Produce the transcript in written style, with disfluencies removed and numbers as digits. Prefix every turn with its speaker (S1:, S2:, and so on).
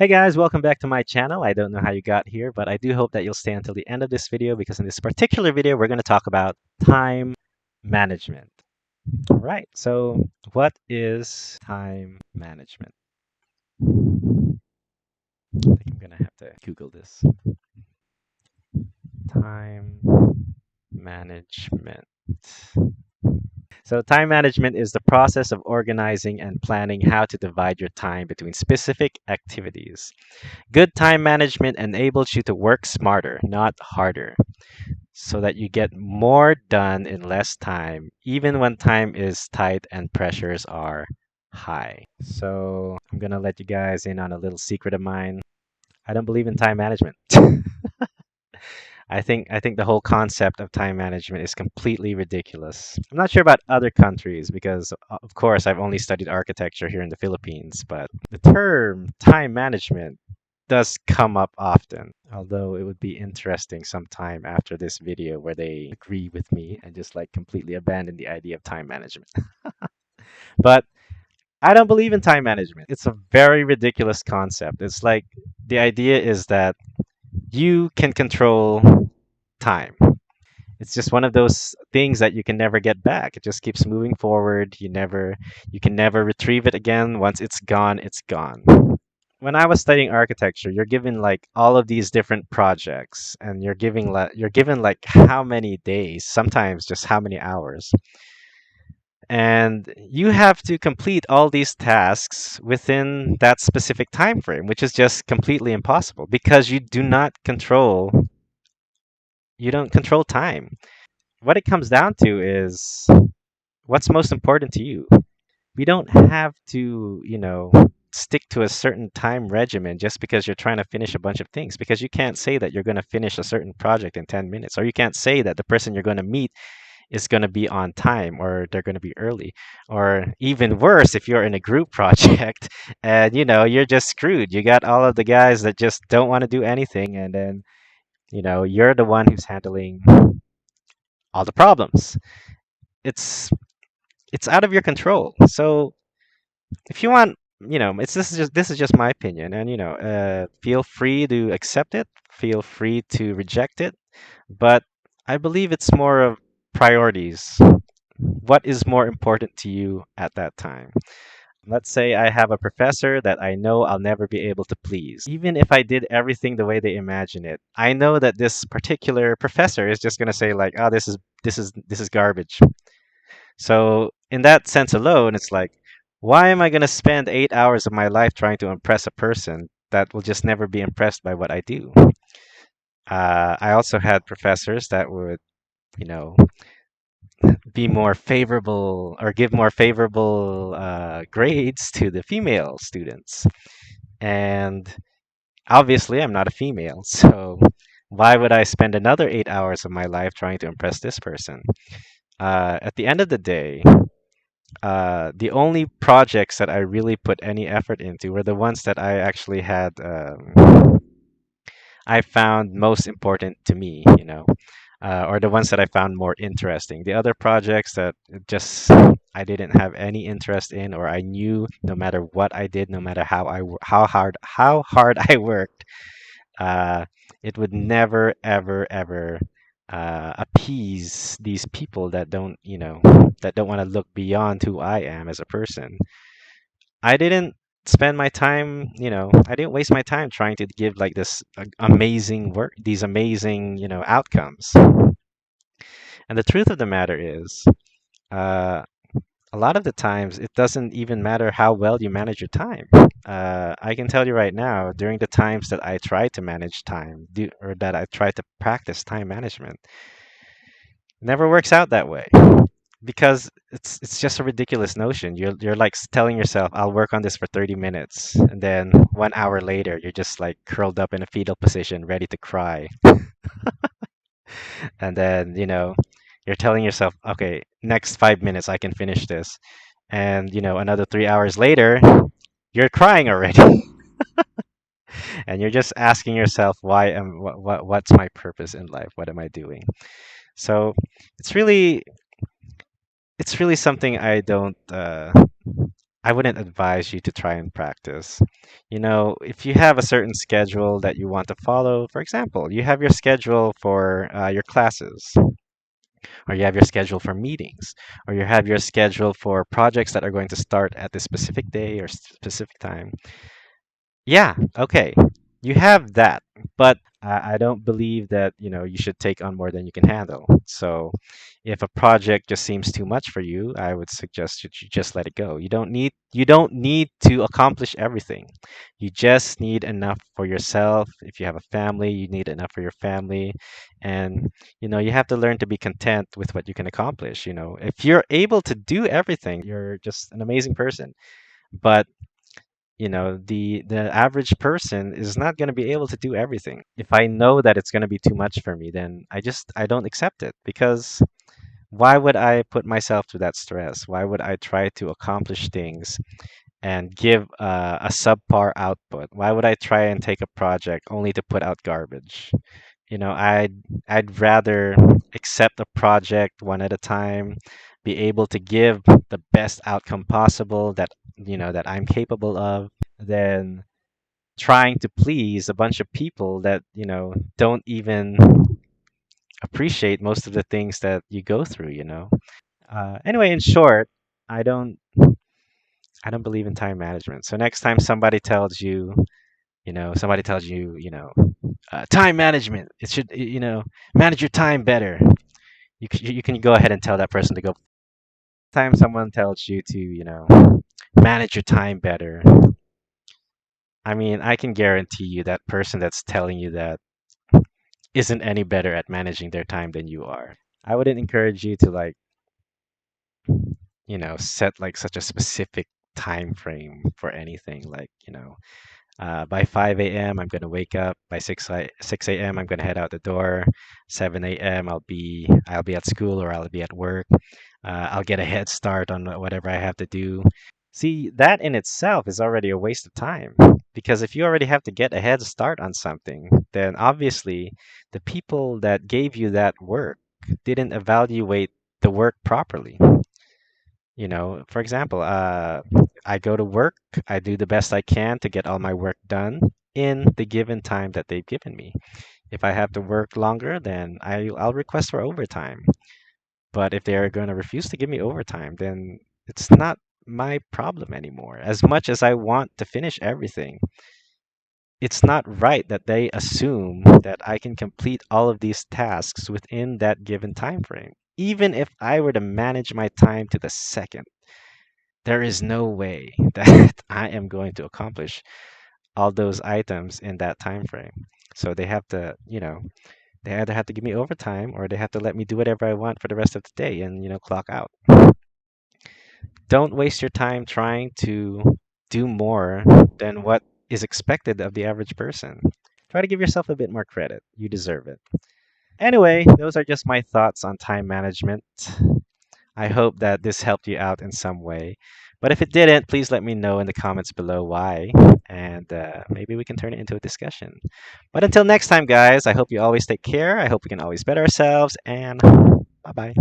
S1: Hey guys, welcome back to my channel. I don't know how you got here, but I do hope that you'll stay until the end of this video because in this particular video, we're going to talk about time management. All right, so what is time management? I think I'm going to have to Google this. Time management. So, time management is the process of organizing and planning how to divide your time between specific activities. Good time management enables you to work smarter, not harder, so that you get more done in less time, even when time is tight and pressures are high. So, I'm going to let you guys in on a little secret of mine. I don't believe in time management. I think the whole concept of time management is completely ridiculous. I'm not sure about other countries because of course I've only studied architecture here in the Philippines, but the term time management does come up often. Although it would be interesting sometime after this video where they agree with me and just like completely abandon the idea of time management. But I don't believe in time management. It's a very ridiculous concept. It's like the idea is that you can control time. It's just one of those things that you can never get back. It just keeps moving forward. You can never retrieve it again. Once it's gone, it's gone. When I was studying architecture, you're given like all of these different projects and you're given like how many days, sometimes just how many hours. And you have to complete all these tasks within that specific time frame, which is just completely impossible because you don't control time. What it comes down to is what's most important to you. We don't have to, stick to a certain time regimen just because you're trying to finish a bunch of things because you can't say that you're going to finish a certain project in 10 minutes or you can't say that the person you're going to meet is going to be on time or they're going to be early or even worse if you're in a group project and you're just screwed. You got all of the guys that just don't want to do anything and then you're the one who's handling all the problems. it's it's out of your control. So if you want, it's this is just my opinion, and feel free to accept it, feel free to reject it, but I believe it's more of priorities. What is more important to you at that time? Let's say I have a professor that I know I'll never be able to please. Even if I did everything the way they imagine it, I know that this particular professor is just going to say like, "Oh, this is garbage." So, in that sense alone, it's like, why am I going to spend 8 hours of my life trying to impress a person that will just never be impressed by what I do? I also had professors that would, you know, be more favorable or give more favorable grades to the female students. And obviously, I'm not a female, so why would I spend another 8 hours of my life trying to impress this person? At the end of the day, the only projects that I really put any effort into were the ones that I actually had, I found most important to me, or the ones that I found more interesting. The other projects that just I didn't have any interest in, or I knew no matter what I did, no matter how hard I worked, uh, it would never ever ever appease these people that don't want to look beyond who I am as a person. I didn't spend my time, I didn't waste my time trying to give like this amazing work, these amazing, outcomes. And the truth of the matter is, uh, a lot of the times it doesn't even matter how well you manage your time. I can tell you right now, during the times that I try to manage time, or that I try to practice time management, it never works out that way because it's just a ridiculous notion. You're like telling yourself, "I'll work on this for 30 minutes," and then 1 hour later, you're just like curled up in a fetal position, ready to cry. And then, you're telling yourself, "Okay, next 5 minutes, I can finish this." And, another 3 hours later, you're crying already. And you're just asking yourself, what's my purpose in life? What am I doing? So it's really, it's really something I don't, I wouldn't advise you to try and practice. If you have a certain schedule that you want to follow, for example, you have your schedule for your classes, or you have your schedule for meetings, or you have your schedule for projects that are going to start at this specific day or specific time. Yeah, okay. You have that, but I don't believe that, you should take on more than you can handle. So if a project just seems too much for you, I would suggest that you just let it go. You don't need to accomplish everything. You just need enough for yourself. If you have a family, you need enough for your family. And you have to learn to be content with what you can accomplish. If you're able to do everything, you're just an amazing person. But the average person is not going to be able to do everything. If I know that it's going to be too much for me, then I don't accept it, because why would I put myself through that stress? Why would I try to accomplish things and give a subpar output? Why would I try and take a project only to put out garbage? I'd rather accept a project one at a time, be able to give the best outcome possible that I'm capable of, than trying to please a bunch of people that don't even appreciate most of the things that you go through. Anyway, in short, I don't I don't believe in time management. So next time time management, it should, manage your time better. You can go ahead and tell that person to go. Time someone tells you to, manage your time better, I mean, I can guarantee you that person that's telling you that isn't any better at managing their time than you are. I wouldn't encourage you to, like, set like such a specific time frame for anything. Like, by 5 a.m. I'm gonna wake up. By 6 a.m. I'm gonna head out the door. 7 a.m. I'll be at school or I'll be at work. I'll get a head start on whatever I have to do. See, that in itself is already a waste of time. Because if you already have to get a head start on something, then obviously the people that gave you that work didn't evaluate the work properly. For example, I go to work, I do the best I can to get all my work done in the given time that they've given me. If I have to work longer, then I'll request for overtime. But if they're going to refuse to give me overtime, then it's not my problem anymore. As much as I want to finish everything, it's not right that they assume that I can complete all of these tasks within that given time frame. Even if I were to manage my time to the second, there is no way that I am going to accomplish all those items in that time frame. So they either have to give me overtime or they have to let me do whatever I want for the rest of the day and, clock out. Don't waste your time trying to do more than what is expected of the average person. Try to give yourself a bit more credit. You deserve it. Anyway, those are just my thoughts on time management. I hope that this helped you out in some way. But if it didn't, please let me know in the comments below why, and maybe we can turn it into a discussion. But until next time, guys, I hope you always take care. I hope we can always better ourselves, and bye bye.